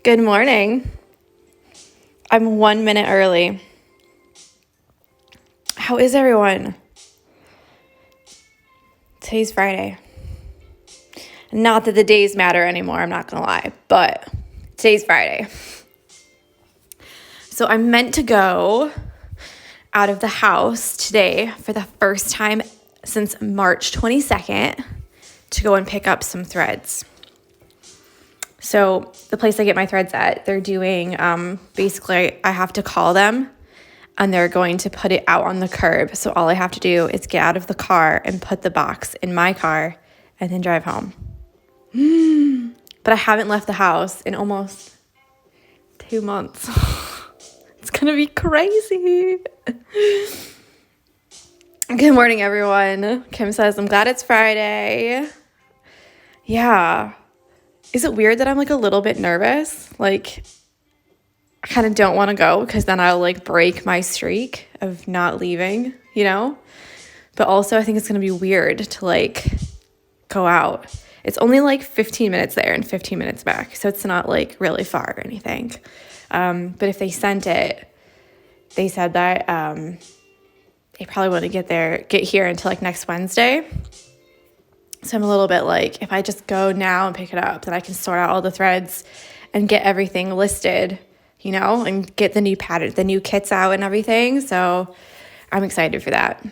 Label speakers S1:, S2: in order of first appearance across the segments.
S1: Good morning. I'm 1 minute early. How is everyone? Today's Friday. Not that the days matter anymore, I'm not gonna lie, but today's Friday. So I'm meant to go out of the house today for the first time since March 22nd to go and pick up some threads. So the place I get my threads at, they're doing, basically I have to call them and they're going to put it out on the curb. So all I have to do is get out of the car and put the box in my car and then drive home. But I haven't left the house in almost 2 months. It's gonna be crazy. Good morning, everyone. Kim says, I'm glad it's Friday. Yeah. Is it weird that I'm like a little bit nervous? Like, I kind of don't want to go because then I'll like break my streak of not leaving, you know? But also I think it's going to be weird to like go out. It's only like 15 minutes there and 15 minutes back. So it's not like really far or anything. But if they sent it, they said that they probably wouldn't get here until like next Wednesday. So I'm a little bit like, if I just go now and pick it up, then I can sort out all the threads and get everything listed, you know, and get the new pattern, the new kits out and everything. So I'm excited for that.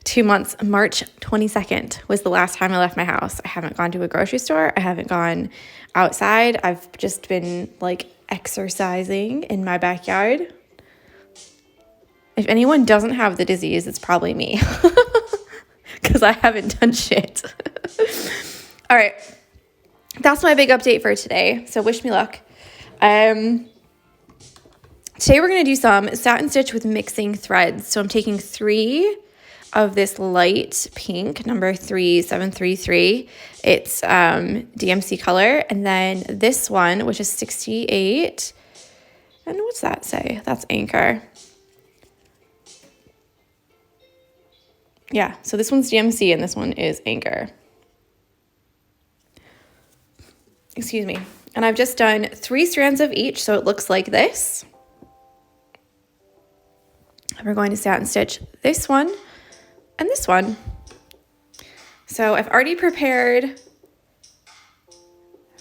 S1: 2 months, March 22nd was the last time I left my house. I haven't gone to a grocery store. I haven't gone outside. I've just been like exercising in my backyard. If anyone doesn't have the disease, it's probably me. Because I haven't done shit. All right. That's my big update for today. So wish me luck. Today we're going to do some satin stitch with mixing threads. So I'm taking 3 of this light pink, number 3733. It's DMC color. And then this one, which is 68. And what's that say? That's Anchor. Yeah, so this one's DMC and this one is Anchor. Excuse me. And I've just done 3 strands of each, so it looks like this. And we're going to satin stitch this one and this one. So I've already prepared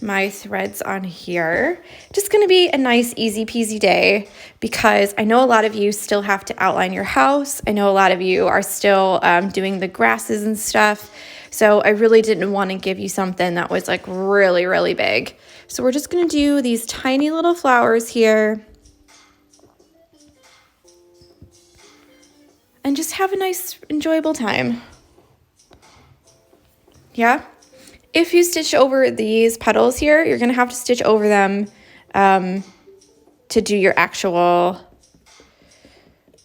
S1: my threads on here. Just going to be a nice easy peasy day because I know a lot of you still have to outline your house. I know a lot of you are still doing the grasses and stuff. So I really didn't want to give you something that was like really, really big. So we're just going to do these tiny little flowers here and just have a nice, enjoyable time. Yeah. If you stitch over these petals here, you're going to have to stitch over them to do your actual,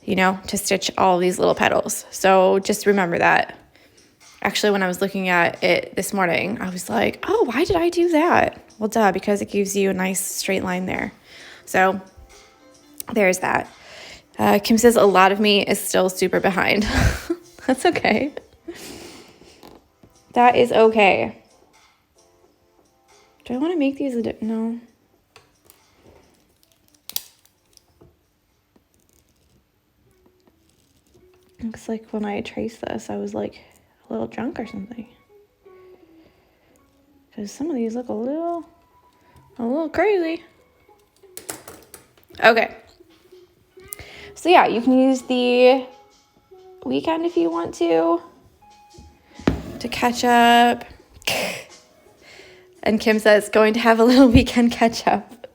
S1: you know, to stitch all these little petals. So just remember that. Actually, when I was looking at it this morning, I was like, oh, why did I do that? Well, duh, because it gives you a nice straight line there. So there's that. Kim says a lot of me is still super behind. That's okay. That is okay. Do I want to make these? No. Looks like when I traced this, I was like a little drunk or something. Because some of these look a little crazy. Okay. So yeah, you can use the weekend if you want to catch up. And Kim says, going to have a little weekend catch up.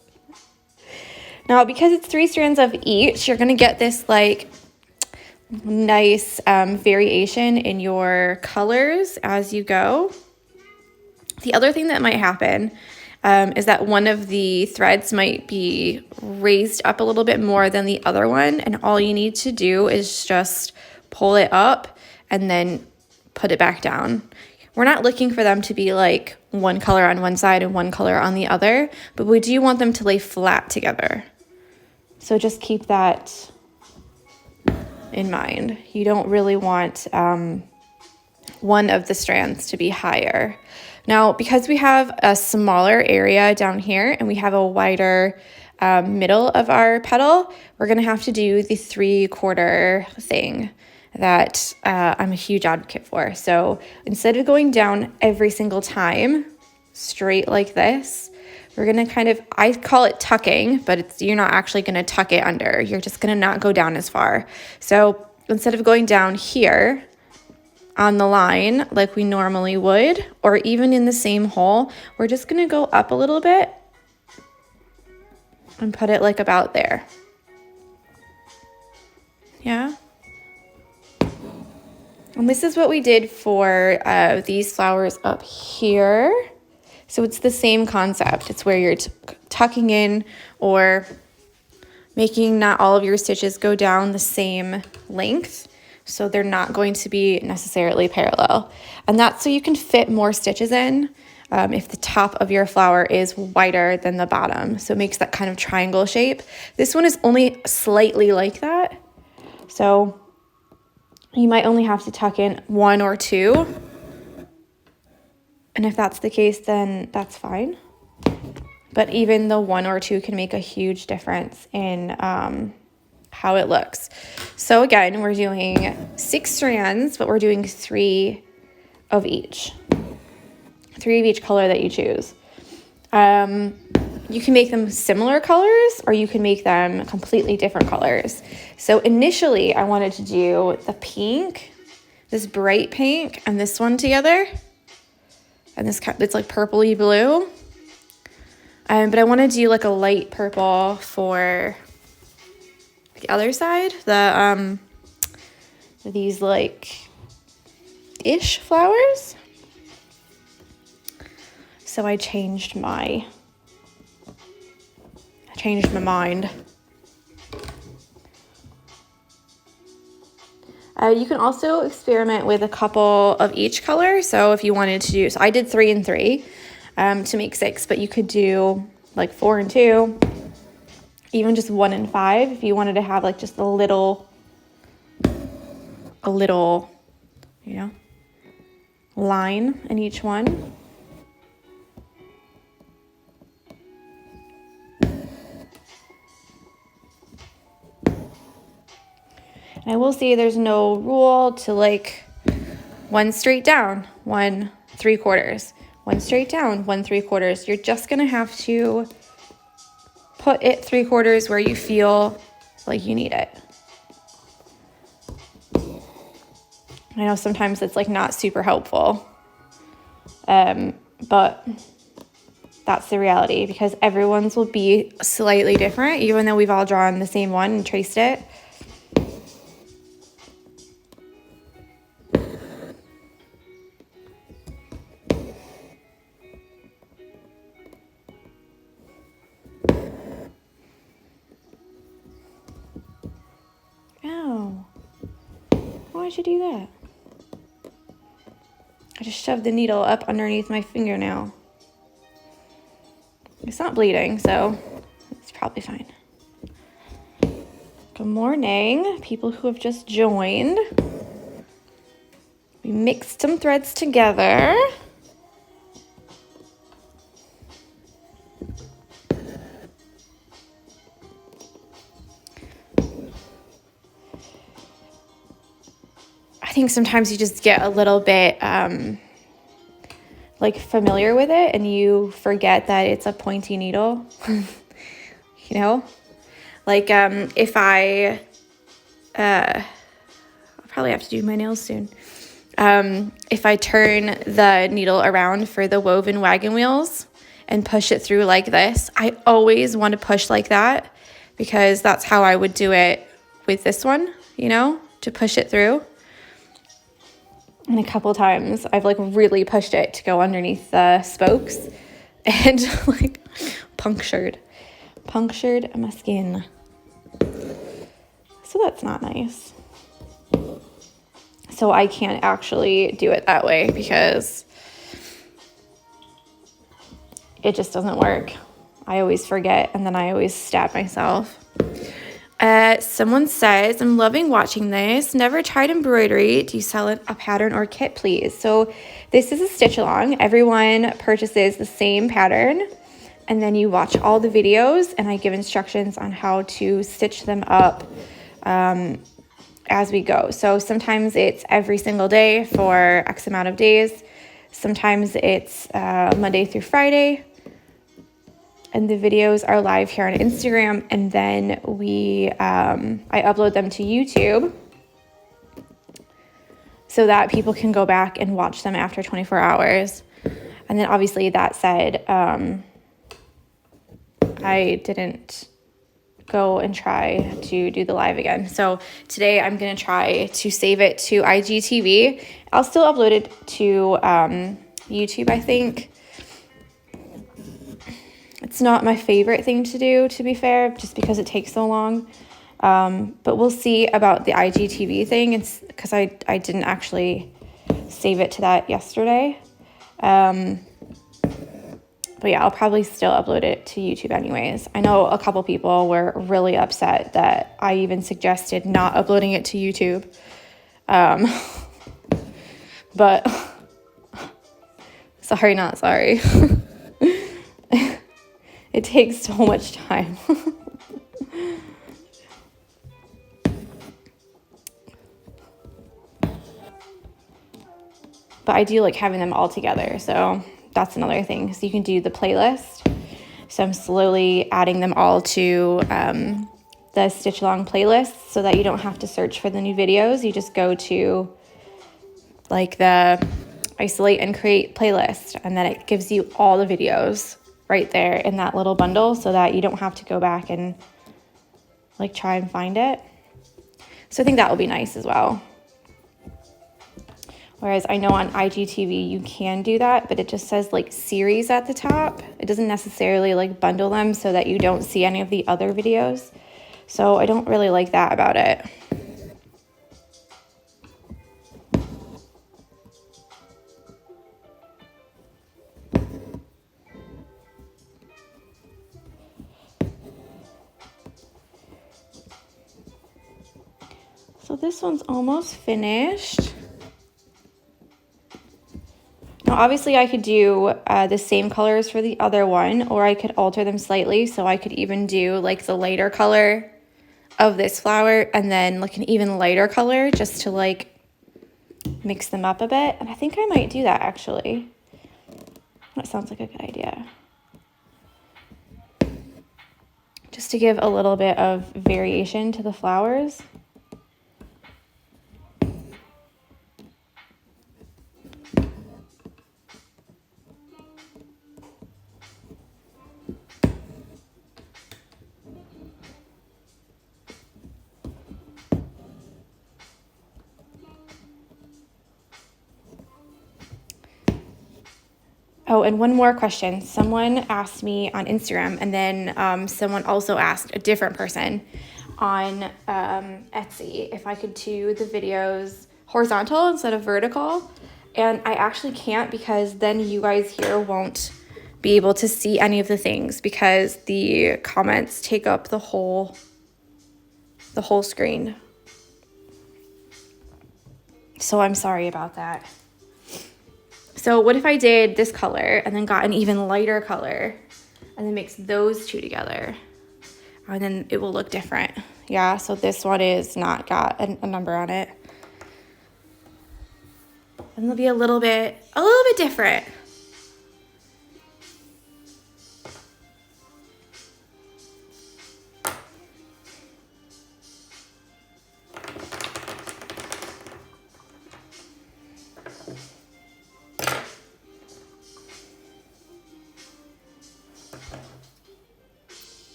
S1: Now, because it's 3 strands of each, you're going to get this like nice variation in your colors as you go. The other thing that might happen is that one of the threads might be raised up a little bit more than the other one. And all you need to do is just pull it up and then put it back down. We're not looking for them to be like one color on one side and one color on the other, but we do want them to lay flat together. So just keep that in mind. You don't really want one of the strands to be higher. Now, because we have a smaller area down here and we have a wider middle of our petal, we're gonna have to do the 3/4 thing that I'm a huge advocate for. So instead of going down every single time straight like this, we're gonna kind of, I call it tucking, but you're not actually gonna tuck it under. You're just gonna not go down as far. So instead of going down here on the line like we normally would, or even in the same hole, we're just gonna go up a little bit and put it like about there. Yeah. And this is what we did for these flowers up here. So it's the same concept. It's where you're tucking in or making not all of your stitches go down the same length. So they're not going to be necessarily parallel. And that's so you can fit more stitches in if the top of your flower is wider than the bottom. So it makes that kind of triangle shape. This one is only slightly like that. So you might only have to tuck in 1 or 2. And if that's the case, then that's fine. But even the 1 or 2 can make a huge difference in how it looks. So again, we're doing 6 strands, but we're doing 3 of each. 3 of each color that you choose. You can make them similar colors or you can make them completely different colors. So initially I wanted to do the pink, this bright pink, and this one together. And this, it's like purpley blue. But I want to do like a light purple for the other side. These like ish flowers. So I changed my mind. You can also experiment with a couple of each color. So if you wanted to do, so I did 3 and 3 to make 6, but you could do like 4 and 2, even just 1 and 5 if you wanted to have like just a little, you know, line in each one. And I will say there's no rule to like 1 straight down, 1 3/4, 1 straight down, 1 3/4. You're just gonna have to put it 3/4 where you feel like you need it. I know sometimes it's like not super helpful, but that's the reality because everyone's will be slightly different, even though we've all drawn the same one and traced it. Ow. Why'd you do that? I just shoved the needle up underneath my fingernail. It's not bleeding, so it's probably fine. Good morning, people who have just joined. We mixed some threads together. I think sometimes you just get a little bit like familiar with it and you forget that it's a pointy needle. You know, like if I'll probably have to do my nails soon. If I turn the needle around for the woven wagon wheels and push it through like this, I always want to push like that because that's how I would do it with this one, you know, to push it through. And a couple times I've like really pushed it to go underneath the spokes and like punctured my skin. So that's not nice. So I can't actually do it that way because it just doesn't work. I always forget and then I always stab myself. Someone says, I'm loving watching this. Never tried embroidery. Do you sell a pattern or kit, please? So this is a stitch along. Everyone purchases the same pattern, and then you watch all the videos, and I give instructions on how to stitch them up as we go. So sometimes it's every single day for X amount of days. Sometimes it's Monday through Friday. And the videos are live here on Instagram, and then I upload them to YouTube so that people can go back and watch them after 24 hours. And then obviously that said, I didn't go and try to do the live again. So today I'm going to try to save it to IGTV. I'll still upload it to YouTube, I think. It's not my favorite thing to do, to be fair, just because it takes so long. But we'll see about the IGTV thing. It's because I didn't actually save it to that yesterday. But yeah, I'll probably still upload it to YouTube anyways. I know a couple people were really upset that I even suggested not uploading it to YouTube. But sorry, not sorry. It takes so much time. But I do like having them all together, so that's another thing. So you can do the playlist. So I'm slowly adding them all to the Stitch Along playlist so that you don't have to search for the new videos. You just go to like the isolate and create playlist, and then it gives you all the videos right there in that little bundle so that you don't have to go back and like try and find it. So I think that will be nice as well. Whereas I know on IGTV you can do that, but it just says like series at the top. It doesn't necessarily like bundle them so that you don't see any of the other videos. So I don't really like that about it. So this one's almost finished. Now obviously I could do the same colors for the other one, or I could alter them slightly. So I could even do like the lighter color of this flower and then like an even lighter color just to like mix them up a bit. And I think I might do that actually. That sounds like a good idea. Just to give a little bit of variation to the flowers. Oh, and one more question. Someone asked me on Instagram, and then someone also asked a different person on Etsy if I could do the videos horizontal instead of vertical. And I actually can't, because then you guys here won't be able to see any of the things because the comments take up the whole screen. So I'm sorry about that. So what if I did this color and then got an even lighter color and then mix those two together? And then it will look different. Yeah, so this one is not got a number on it. And it'll be a little bit different.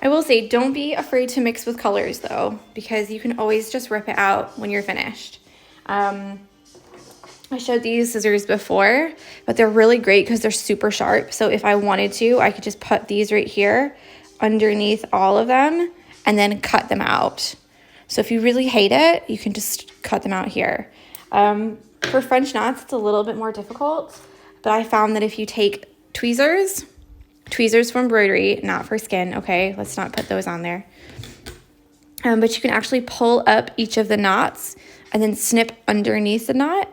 S1: I will say, don't be afraid to mix with colors though, because you can always just rip it out when you're finished. I showed these scissors before, but they're really great because they're super sharp. So if I wanted to, I could just put these right here underneath all of them and then cut them out. So if you really hate it, you can just cut them out here. For French knots, it's a little bit more difficult, but I found that if you take tweezers for embroidery, not for skin, okay? Let's not put those on there. But you can actually pull up each of the knots and then snip underneath the knot,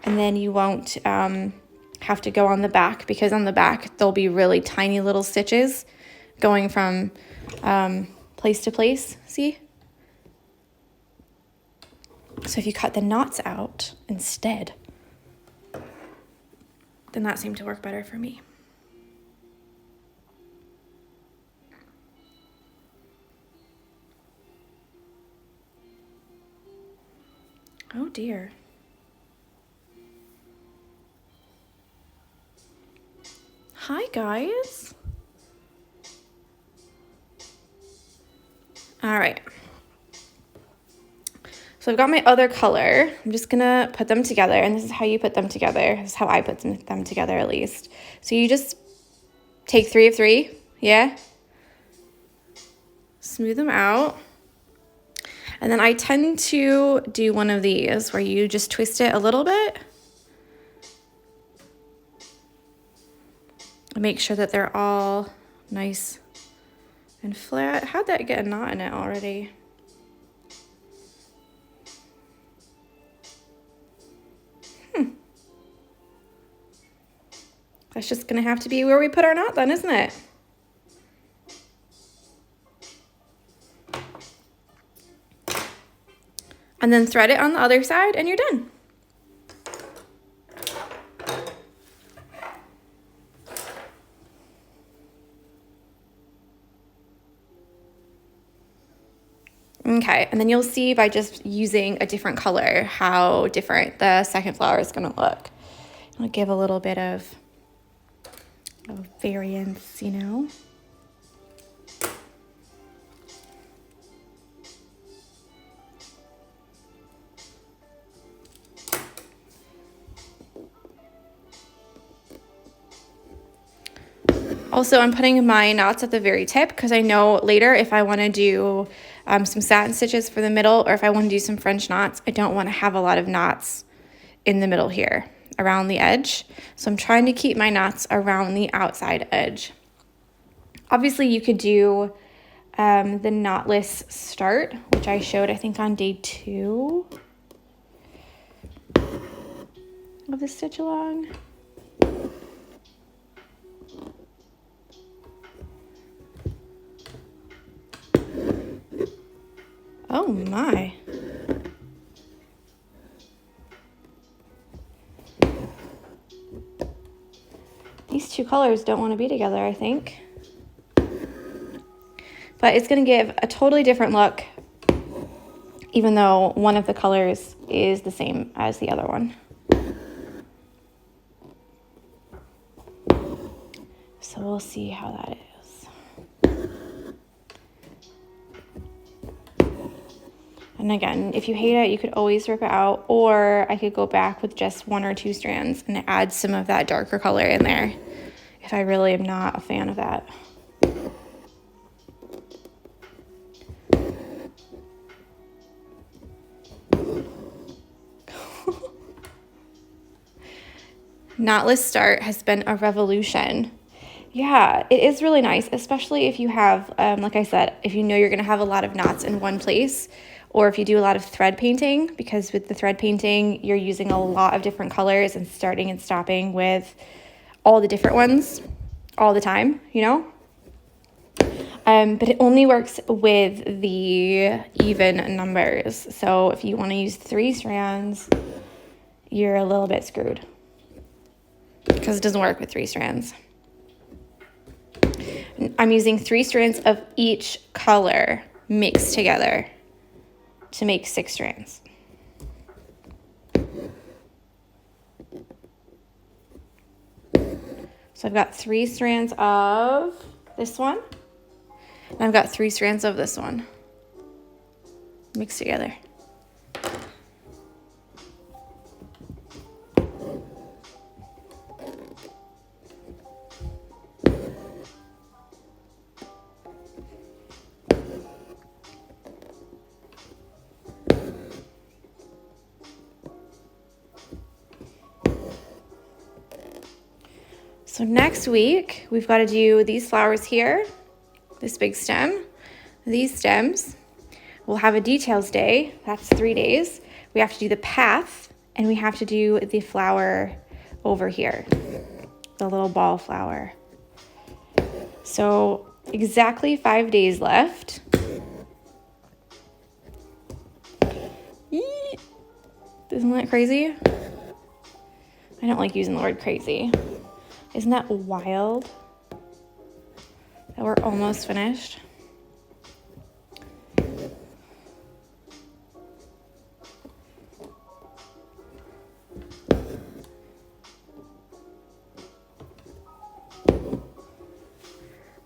S1: and then you won't have to go on the back, because on the back there'll be really tiny little stitches going from place to place, see? So if you cut the knots out instead, then that seemed to work better for me. Oh dear. Hi guys. All right. So I've got my other color. I'm just gonna put them together, and this is how you put them together. This is how I put them together, at least. So you just take 3 of 3, yeah? Smooth them out. And then I tend to do one of these where you just twist it a little bit. Make sure that they're all nice and flat. How'd that get a knot in it already? That's just gonna have to be where we put our knot then, isn't it? And then thread it on the other side and you're done. Okay, and then you'll see by just using a different color how different the second flower is gonna look. It'll give a little bit of variance, you know? Also, I'm putting my knots at the very tip because I know later if I want to do some satin stitches for the middle, or if I want to do some French knots, I don't want to have a lot of knots in the middle here around the edge. So I'm trying to keep my knots around the outside edge. Obviously, you could do the knotless start, which I showed, I think, on day 2 of the stitch along. Oh my. These two colors don't want to be together, I think. But it's going to give a totally different look, even though one of the colors is the same as the other one. So we'll see how that is. And again, if you hate it, you could always rip it out, or I could go back with just 1 or 2 strands and add some of that darker color in there if I really am not a fan of that. Knotless start has been a revolution. Yeah, it is really nice, especially if you have, like I said, if you know you're going to have a lot of knots in one place, or if you do a lot of thread painting, because with the thread painting, you're using a lot of different colors and starting and stopping with all the different ones all the time, you know? But it only works with the even numbers. So if you want to use 3 strands, you're a little bit screwed because it doesn't work with 3 strands. I'm using 3 strands of each color mixed together to make 6 strands. So I've got 3 strands of this one, and I've got 3 strands of this one mixed together. So next week, we've got to do these flowers here, this big stem, these stems. we'll have a details day. That's 3 days. We have to do the path, and we have to do the flower over here, the little ball flower. So exactly 5 days left. Eee. Isn't that crazy? I don't like using the word crazy. Isn't that wild that we're almost finished?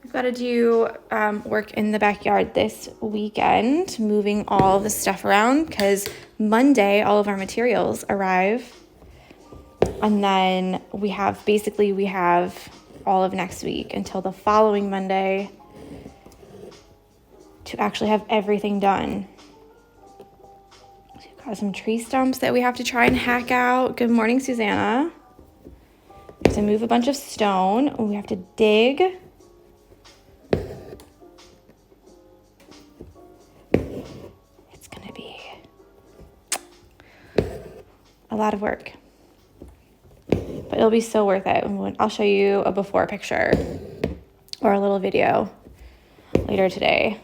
S1: We've got to do work in the backyard this weekend, moving all the stuff around because Monday all of our materials arrive. And then we have all of next week until the following Monday to actually have everything done. We've got some tree stumps that we have to try and hack out. Good morning, Susanna. We have to move a bunch of stone. We have to dig. It's going to be a lot of work. But it'll be so worth it. I'll show you a before picture or a little video later today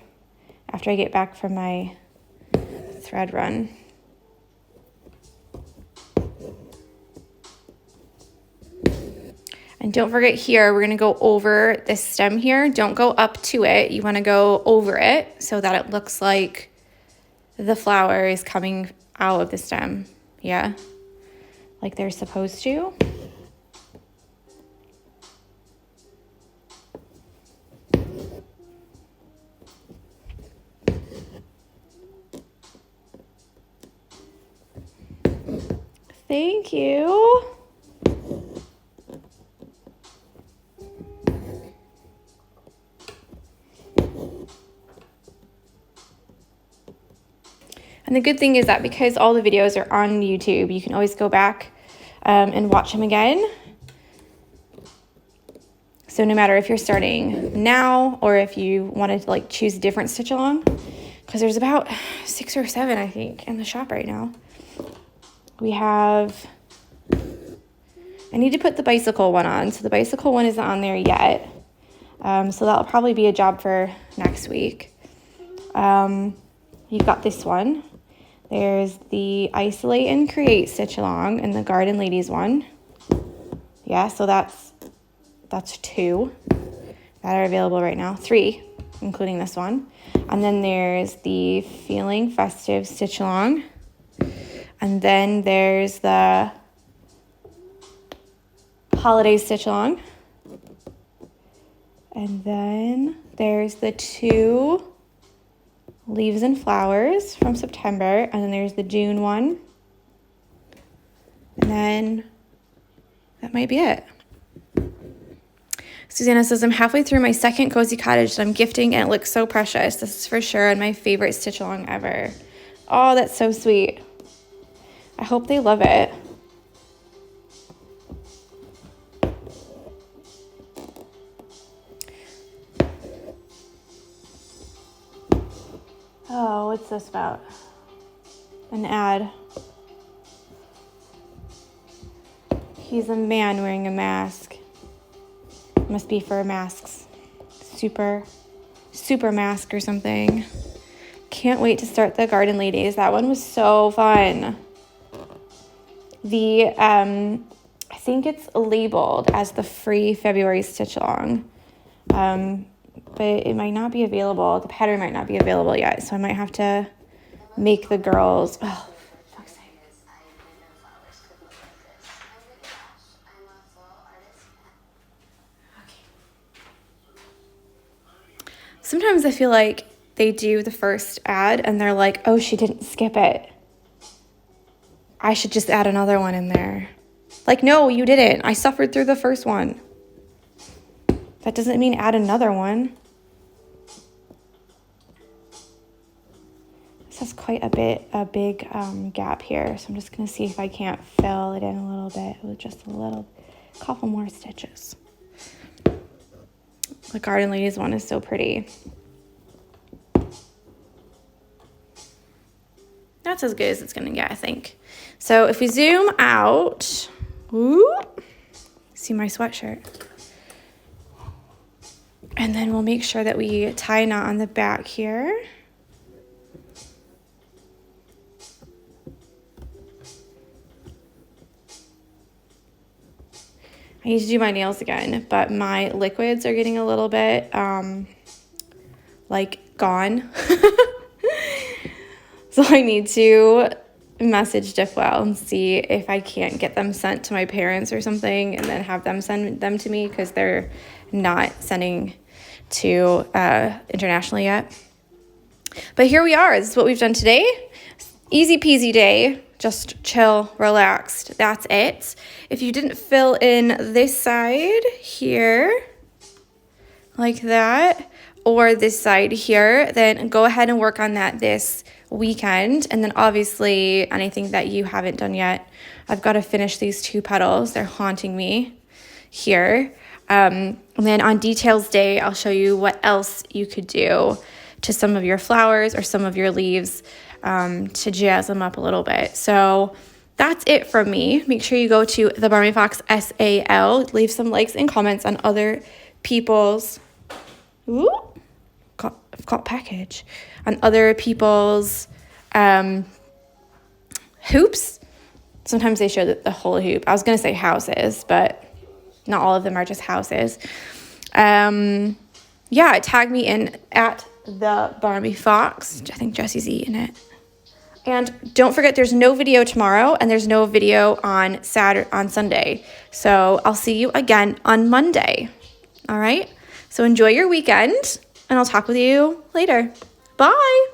S1: after I get back from my thread run. And don't forget here, we're going to go over this stem here. Don't go up to it. You want to go over it so that it looks like the flower is coming out of the stem. Yeah, like they're supposed to. Thank you. And the good thing is that because all the videos are on YouTube, you can always go back and watch them again. So no matter if you're starting now or if you wanted to like choose a different stitch along, because there's about 6 or 7, I think, in the shop right now. We have, I need to put the bicycle one on. So the bicycle one isn't on there yet. So that'll probably be a job for next week. You've got this one. There's the Isolate and Create Stitch Along and the Garden Ladies one. Yeah, so that's 2 that are available right now. 3, including this one. And then there's the Feeling Festive Stitch Along. And then there's the Holiday Stitch Along. And then there's the 2 Leaves and Flowers from September. And then there's the June one. And then that might be it. Susanna says, I'm halfway through my second Cozy Cottage that I'm gifting and it looks so precious. This is for sure and my favorite stitch along ever. Oh, that's so sweet. I hope they love it. Oh, what's this about? An ad. He's a man wearing a mask. Must be for masks. Super mask or something. Can't wait to start the Garden Ladies. That one was so fun. The, I think it's labeled as the free February stitch along. But it might not be available. The pattern might not be available yet. So I might have to make the girls, oh, fuck's sake. Sometimes I feel like they do the first ad and they're like, oh, she didn't skip it. I should just add another one in there. Like, no, you didn't. I suffered through the first one. That doesn't mean add another one. This has quite a big gap here. So I'm just going to see if I can't fill it in a little bit with just a couple more stitches. The Garden Ladies one is so pretty. That's as good as it's gonna get, I think. So if we zoom out, ooh, see my sweatshirt. And then we'll make sure that we tie a knot on the back here. I need to do my nails again, but my liquids are getting a little bit, like, gone. So I need to message Diffwell and see if I can't get them sent to my parents or something and then have them send them to me because they're not sending to internationally yet. But here we are. This is what we've done today. Easy peasy day. Just chill, relaxed. That's it. If you didn't fill in this side here, like that, or this side here, then go ahead and work on that this weekend. And then obviously anything that you haven't done yet, I've got to finish these 2 petals. They're haunting me here. And then on details day, I'll show you what else you could do to some of your flowers or some of your leaves to jazz them up a little bit. So that's it from me. Make sure you go to the Barmy Fox SAL. Leave some likes and comments on other people's package on other people's hoops. Sometimes they show the whole hoop. I was gonna say houses, but not all of them are just houses. Yeah, tag me in at the Barmy Fox. I think Jesse's eating it. And don't forget, there's no video tomorrow, and there's no video on Sunday. So I'll see you again on Monday. All right? So enjoy your weekend, and I'll talk with you later. Bye.